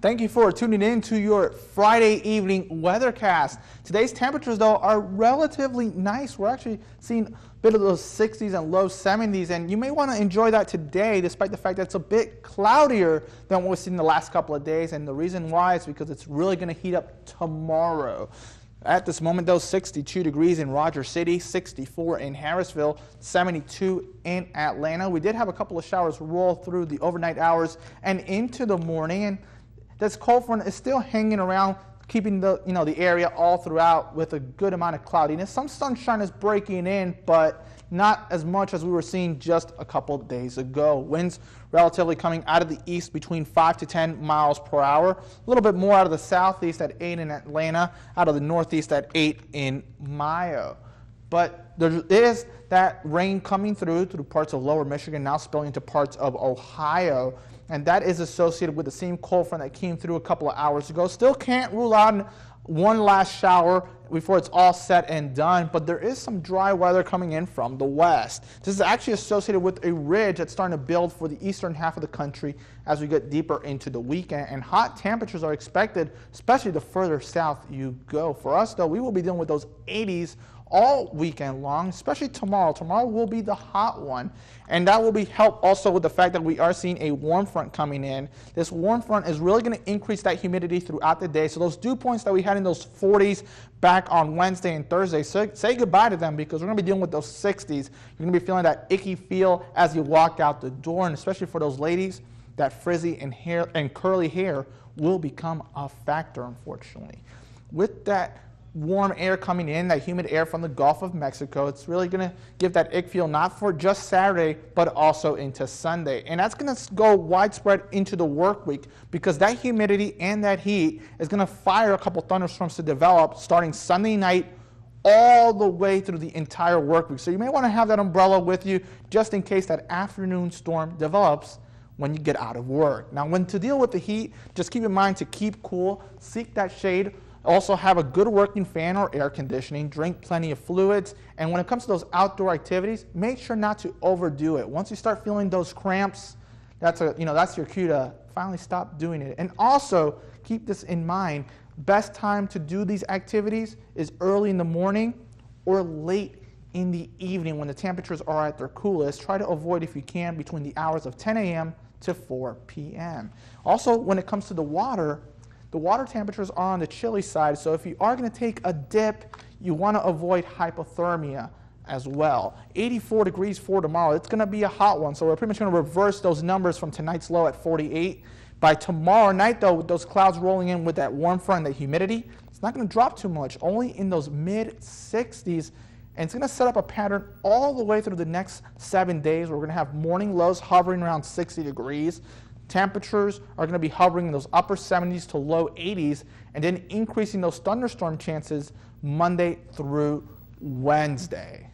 Thank you for tuning in to your Friday evening weathercast. Today's temperatures, though, are relatively nice. We're actually seeing a bit of those 60s and low 70s, and you may want to enjoy that today, despite the fact that it's a bit cloudier than what we've seen the last couple of days. And the reason why is because it's really going to heat up tomorrow. At this moment, though, 62 degrees in Rogers City, 64 in Harrisville, 72 in Atlanta. We did have a couple of showers roll through the overnight hours and into the morning, and this cold front is still hanging around, keeping the area all throughout with a good amount of cloudiness. Some sunshine is breaking in, but not as much as we were seeing just a couple of days ago. Winds relatively coming out of the east between 5 to 10 miles per hour. A little bit more out of the southeast at 8 in Atlanta, out of the northeast at 8 in Mayo. But there is that rain coming through parts of lower Michigan, now spilling into parts of Ohio. And that is associated with the same cold front that came through a couple of hours ago. Still can't rule out one last shower before it's all said and done, but there is some dry weather coming in from the west. This is actually associated with a ridge that's starting to build for the eastern half of the country as we get deeper into the weekend. And hot temperatures are expected, especially the further south you go. For us, though, we will be dealing with those 80s all weekend long, especially tomorrow. Tomorrow will be the hot one, and that will be helped also with the fact that we are seeing a warm front coming in. This warm front is really going to increase that humidity throughout the day, so those dew points that we had in those 40s back on Wednesday and Thursday, say goodbye to them, because we're going to be dealing with those 60s. You're going to be feeling that icky feel as you walk out the door, and especially for those ladies, that frizzy and curly hair will become a factor, unfortunately. With that warm air coming in, that humid air from the Gulf of Mexico, it's really going to give that ick feel not for just Saturday, but also into Sunday. And that's going to go widespread into the work week, because that humidity and that heat is going to fire a couple thunderstorms to develop starting Sunday night all the way through the entire work week. So you may want to have that umbrella with you just in case that afternoon storm develops when you get out of work. Now, when to deal with the heat, just keep in mind to keep cool, seek that shade. Also have a good working fan or air conditioning, drink plenty of fluids, and when it comes to those outdoor activities, make sure not to overdo it. Once you start feeling those cramps, that's your cue to finally stop doing it. And also keep this in mind, best time to do these activities is early in the morning or late in the evening when the temperatures are at their coolest. Try to avoid, if you can, between the hours of 10 a.m. to 4 p.m. Also, when it comes to the water temperatures are on the chilly side, so if you are going to take a dip, you want to avoid hypothermia as well. 84 degrees for tomorrow. It's going to be a hot one, so we're pretty much going to reverse those numbers from tonight's low at 48. By tomorrow night, though, with those clouds rolling in with that warm front and the humidity, it's not going to drop too much, only in those mid-60s. And it's going to set up a pattern all the way through the next 7 days. We're going to have morning lows hovering around 60 degrees. Temperatures are going to be hovering in those upper 70s to low 80s, and then increasing those thunderstorm chances Monday through Wednesday.